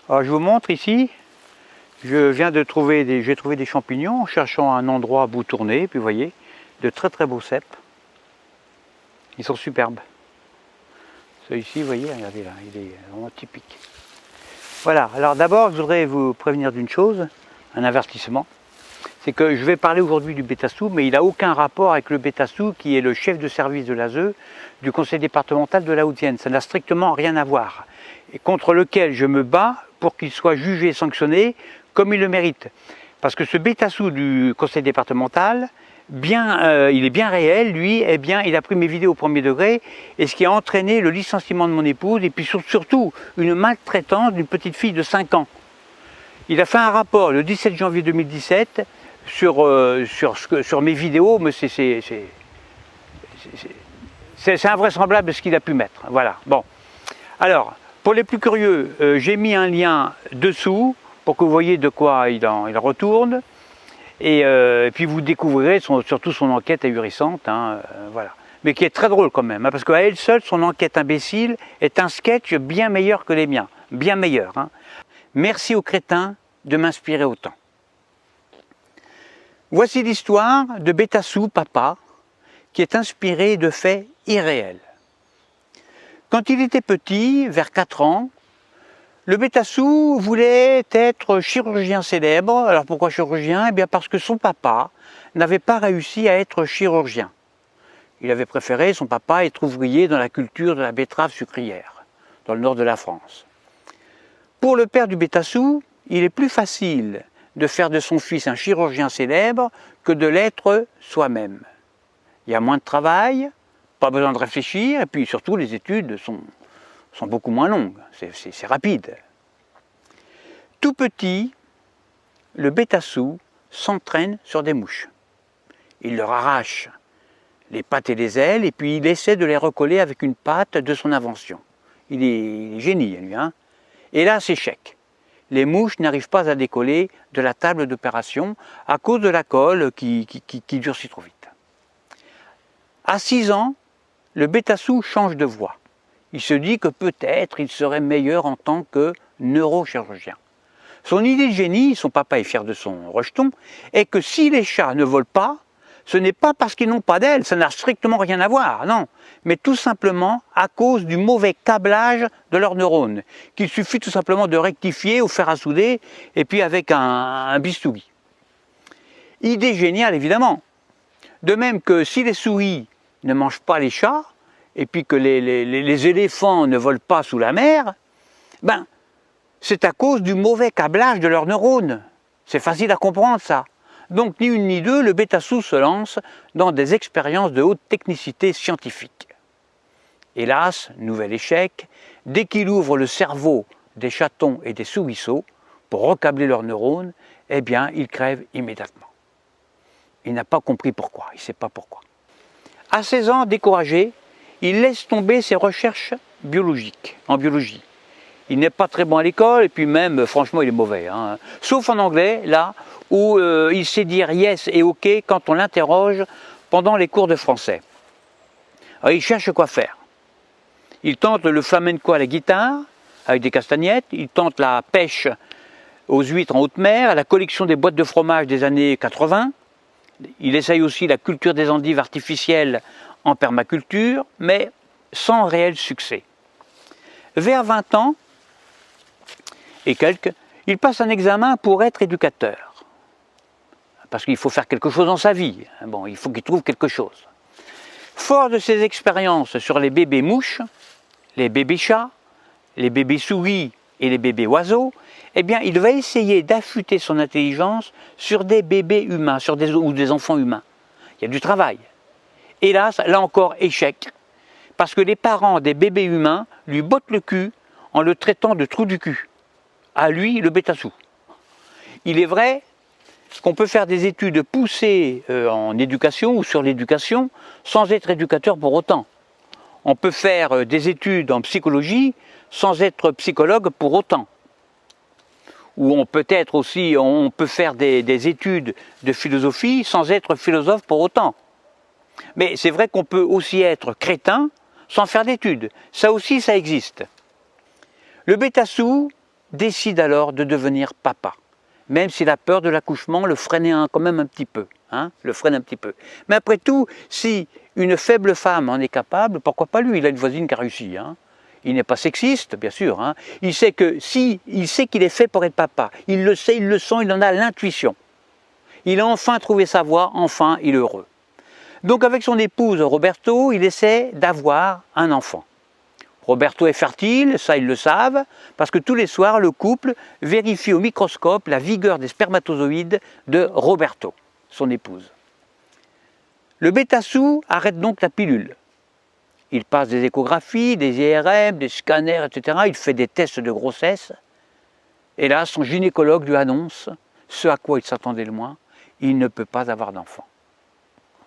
Alors, je vous montre ici, j'ai trouvé des champignons en cherchant un endroit à bout tourné, puis vous voyez, de très très beaux cèpes. Ils sont superbes. Celui-ci, vous voyez, regardez là, il est vraiment typique. Voilà, alors d'abord, je voudrais vous prévenir d'une chose, un avertissement. C'est que je vais parler aujourd'hui du bétassou, mais il n'a aucun rapport avec le bétassou qui est le chef de service de l'ASE du conseil départemental de la Haute-Vienne. Ça n'a strictement rien à voir. Et contre lequel je me bats pour qu'il soit jugé et sanctionné comme il le mérite. Parce que ce bétassou du conseil départemental, il est bien réel, lui, il a pris mes vidéos au premier degré, et ce qui a entraîné le licenciement de mon épouse, et puis surtout une maltraitance d'une petite fille de 5 ans. Il a fait un rapport le 17 janvier 2017 sur mes vidéos, mais c'est invraisemblable ce qu'il a pu mettre. Voilà. Bon. Alors, pour les plus curieux, j'ai mis un lien dessous pour que vous voyez de quoi il retourne. Et puis vous découvrirez surtout son enquête ahurissante, voilà. Mais qui est très drôle quand même, parce qu'à elle seule, son enquête imbécile est un sketch bien meilleur que les miens. Bien meilleur. Merci aux crétins de m'inspirer autant. Voici l'histoire de Bétassou, papa, qui est inspirée de faits irréels. Quand il était petit, vers 4 ans, le Bétassou voulait être chirurgien célèbre. Alors pourquoi chirurgien? Eh bien parce que son papa n'avait pas réussi à être chirurgien. Il avait préféré, son papa, être ouvrier dans la culture de la betterave sucrière, dans le nord de la France. Pour le père du Bétassou, il est plus facile de faire de son fils un chirurgien célèbre que de l'être soi-même. Il y a moins de travail, pas besoin de réfléchir, et puis surtout les études sont beaucoup moins longues, c'est rapide. Tout petit, le Bétassou s'entraîne sur des mouches. Il leur arrache les pattes et les ailes, et puis il essaie de les recoller avec une patte de son invention. Il est génie, lui. Hélas, échec. Les mouches n'arrivent pas à décoller de la table d'opération à cause de la colle qui durcit trop vite. À 6 ans, le Bétassou change de voie. Il se dit que peut-être il serait meilleur en tant que neurochirurgien. Son idée de génie, son papa est fier de son rejeton, est que si les chats ne volent pas, ce n'est pas parce qu'ils n'ont pas d'ailes, ça n'a strictement rien à voir, non, mais tout simplement à cause du mauvais câblage de leurs neurones, qu'il suffit tout simplement de rectifier au fer à souder, et puis avec un bistouri. Idée géniale évidemment. De même que si les souris ne mangent pas les chats, et puis que les éléphants ne volent pas sous la mer, ben, c'est à cause du mauvais câblage de leurs neurones. C'est facile à comprendre ça. Donc ni une ni deux, le Bétassou se lance dans des expériences de haute technicité scientifique. Hélas, nouvel échec, dès qu'il ouvre le cerveau des chatons et des soubresauts pour recabler leurs neurones, eh bien, il crève immédiatement. Il n'a pas compris pourquoi, il ne sait pas pourquoi. À 16 ans, découragé, il laisse tomber ses recherches biologiques, en biologie. Il n'est pas très bon à l'école, et puis même, franchement, il est mauvais. Sauf en anglais, là, où il sait dire yes et ok quand on l'interroge pendant les cours de français. Alors, il cherche quoi faire. Il tente le flamenco à la guitare, avec des castagnettes, il tente la pêche aux huîtres en haute mer, la collection des boîtes de fromage des années 80, il essaye aussi la culture des endives artificielles en permaculture, mais sans réel succès. Vers 20 ans et quelques, il passe un examen pour être éducateur. Parce qu'il faut faire quelque chose dans sa vie. Bon, il faut qu'il trouve quelque chose. Fort de ses expériences sur les bébés mouches, les bébés chats, les bébés souris et les bébés oiseaux, eh bien, il va essayer d'affûter son intelligence sur des bébés humains, ou des enfants humains. Il y a du travail. Hélas, là encore, échec. Parce que les parents des bébés humains lui bottent le cul en le traitant de trou du cul. À lui, le Bétassou. Il est vrai qu'on peut faire des études poussées en éducation ou sur l'éducation sans être éducateur pour autant. On peut faire des études en psychologie sans être psychologue pour autant. Ou on peut faire des études de philosophie sans être philosophe pour autant. Mais c'est vrai qu'on peut aussi être crétin sans faire d'études. Ça aussi, ça existe. Le Bétassou décide alors de devenir papa. Même si la peur de l'accouchement le freinait quand même un petit peu. Le freine un petit peu. Mais après tout, si une faible femme en est capable, pourquoi pas lui? Il a une voisine qui a réussi. Il n'est pas sexiste, bien sûr. Il sait que il sait qu'il est fait pour être papa. Il le sait, il le sent, il en a l'intuition. Il a enfin trouvé sa voie, enfin il est heureux. Donc avec son épouse Roberto, il essaie d'avoir un enfant. Roberto est fertile, ça ils le savent, parce que tous les soirs, le couple vérifie au microscope la vigueur des spermatozoïdes de Roberto, son épouse. Le bêta-sou arrête donc la pilule. Il passe des échographies, des IRM, des scanners, etc. Il fait des tests de grossesse. Et là, son gynécologue lui annonce ce à quoi il s'attendait le moins, il ne peut pas avoir d'enfant.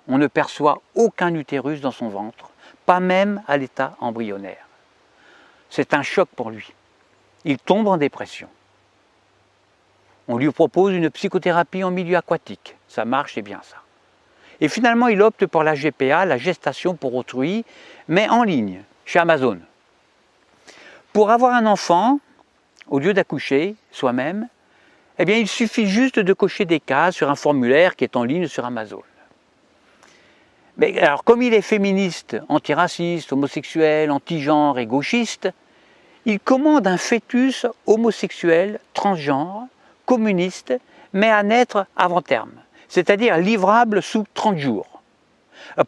On ne perçoit aucun utérus dans son ventre, pas même à l'état embryonnaire. C'est un choc pour lui. Il tombe en dépression. On lui propose une psychothérapie en milieu aquatique. Ça marche, c'est bien ça. Et finalement, il opte pour la GPA, la gestation pour autrui, mais en ligne, chez Amazon. Pour avoir un enfant, au lieu d'accoucher soi-même, eh bien, il suffit juste de cocher des cases sur un formulaire qui est en ligne sur Amazon. Mais alors, comme il est féministe, antiraciste, homosexuel, anti-genre et gauchiste, il commande un fœtus homosexuel, transgenre, communiste, mais à naître avant terme, c'est-à-dire livrable sous 30 jours.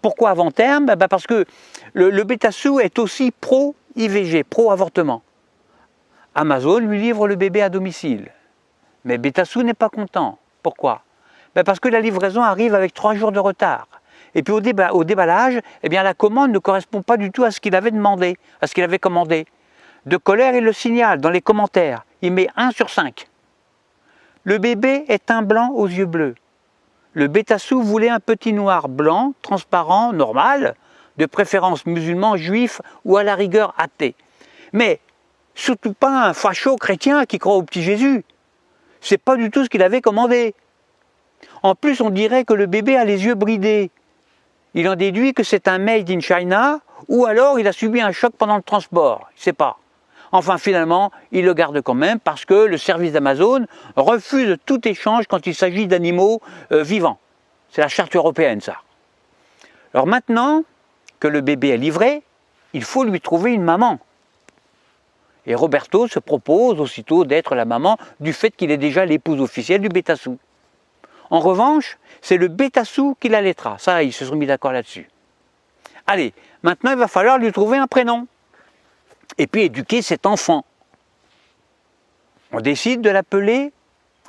Pourquoi avant terme? Parce que le bêta-sou est aussi pro-IVG, pro-avortement. Amazon lui livre le bébé à domicile. Mais bêta-sou n'est pas content. Pourquoi? Parce que la livraison arrive avec 3 jours de retard. Et puis au déballage, eh bien, la commande ne correspond pas du tout à ce qu'il avait demandé, à ce qu'il avait commandé. De colère, il le signale dans les commentaires. Il met 1 sur 5. Le bébé est un blanc aux yeux bleus. Le bêta-sou voulait un petit noir blanc, transparent, normal, de préférence musulman, juif ou à la rigueur athée. Mais surtout pas un facho chrétien qui croit au petit Jésus. C'est pas du tout ce qu'il avait commandé. En plus, on dirait que le bébé a les yeux bridés. Il en déduit que c'est un made in China, ou alors il a subi un choc pendant le transport. Il ne sait pas. Enfin, finalement, il le garde quand même parce que le service d'Amazon refuse tout échange quand il s'agit d'animaux vivants. C'est la charte européenne, ça. Alors maintenant que le bébé est livré, il faut lui trouver une maman. Et Roberto se propose aussitôt d'être la maman du fait qu'il est déjà l'épouse officielle du bêta-sou. En revanche, c'est le bêta-sou qui l'allaitera. Ça, ils se sont mis d'accord là-dessus. Allez, maintenant il va falloir lui trouver un prénom. Et puis éduquer cet enfant. On décide de l'appeler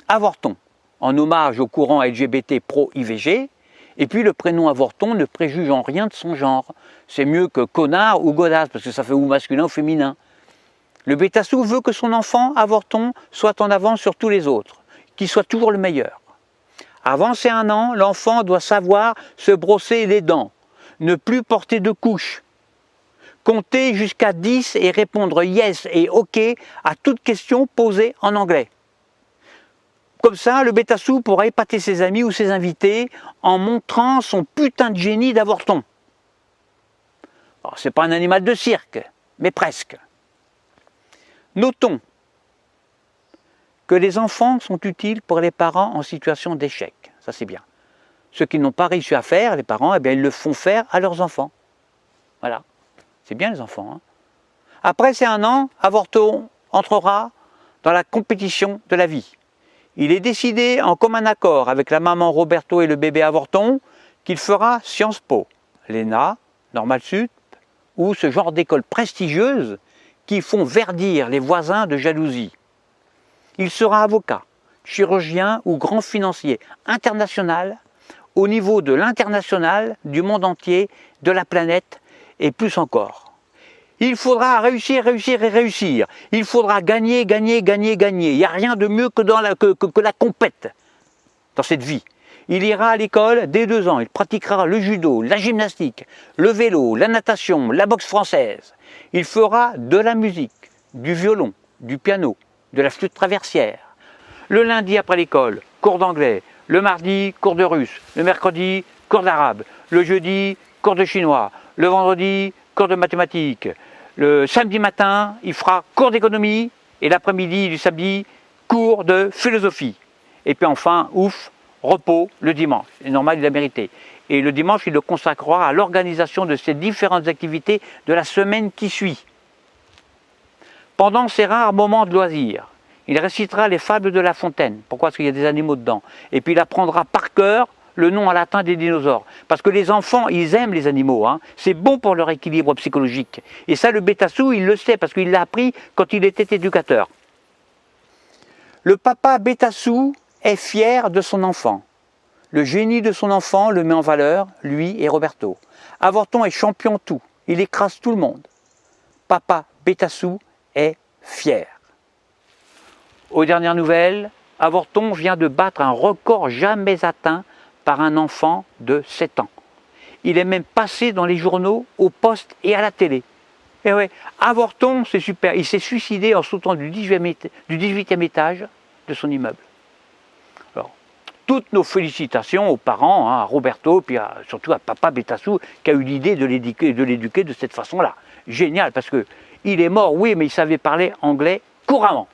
Avorton, en hommage au courant LGBT pro-IVG. Et puis le prénom Avorton ne préjuge en rien de son genre. C'est mieux que connard ou godasse, parce que ça fait ou masculin ou féminin. Le bêta-sou veut que son enfant, Avorton, soit en avance sur tous les autres, qu'il soit toujours le meilleur. Avant ses 1 an, l'enfant doit savoir se brosser les dents, ne plus porter de couches, compter jusqu'à 10 et répondre yes et ok à toute question posée en anglais. Comme ça, le bêta-sou pourra épater ses amis ou ses invités en montrant son putain de génie d'Avorton. Alors, c'est pas un animal de cirque, mais presque. Notons que les enfants sont utiles pour les parents en situation d'échec. Ça, c'est bien. Ceux qui n'ont pas réussi à faire, les parents, eh bien, ils le font faire à leurs enfants. Voilà. C'est bien les enfants. Après ces 1 an, Avorton entrera dans la compétition de la vie. Il est décidé en commun accord avec la maman Roberto et le bébé Avorton qu'il fera Sciences Po, l'ENA, Normal Sup ou ce genre d'écoles prestigieuses qui font verdir les voisins de jalousie. Il sera avocat, chirurgien ou grand financier international au niveau de l'international, du monde entier, de la planète et plus encore. Il faudra réussir, réussir et réussir. Il faudra gagner, gagner, gagner, gagner. Il n'y a rien de mieux que la compète dans cette vie. Il ira à l'école dès 2 ans. Il pratiquera le judo, la gymnastique, le vélo, la natation, la boxe française. Il fera de la musique, du violon, du piano, de la flûte traversière. Le lundi après l'école, cours d'anglais. Le mardi, cours de russe. Le mercredi, cours d'arabe. Le jeudi, cours de chinois. Le vendredi, cours de mathématiques. Le samedi matin, il fera cours d'économie Et l'après-midi du samedi, cours de philosophie. Et puis enfin, ouf, repos le dimanche. C'est normal, il l'a mérité. Et le dimanche, il le consacrera à l'organisation de ces différentes activités de la semaine qui suit. Pendant ces rares moments de loisirs, il récitera les fables de La Fontaine. Pourquoi? Parce qu'il y a des animaux dedans. Et puis il apprendra par cœur le nom en latin des dinosaures. Parce que les enfants, ils aiment les animaux. Hein. C'est bon pour leur équilibre psychologique. Et ça, le Bétassou, il le sait parce qu'il l'a appris quand il était éducateur. Le papa Bétassou est fier de son enfant. Le génie de son enfant le met en valeur, lui et Roberto. Avorton est champion tout. Il écrase tout le monde. Papa Bétassou est fier. Aux dernières nouvelles, Avorton vient de battre un record jamais atteint par un enfant de 7 ans. Il est même passé dans les journaux, au poste et à la télé. Et ouais, Avorton, c'est super. Il s'est suicidé en sautant du 18e étage de son immeuble. Alors, toutes nos félicitations aux parents, hein, à Roberto, puis surtout à papa Bétassou, qui a eu l'idée de l'éduquer de cette façon-là. Génial, parce qu'il est mort, oui, mais il savait parler anglais couramment.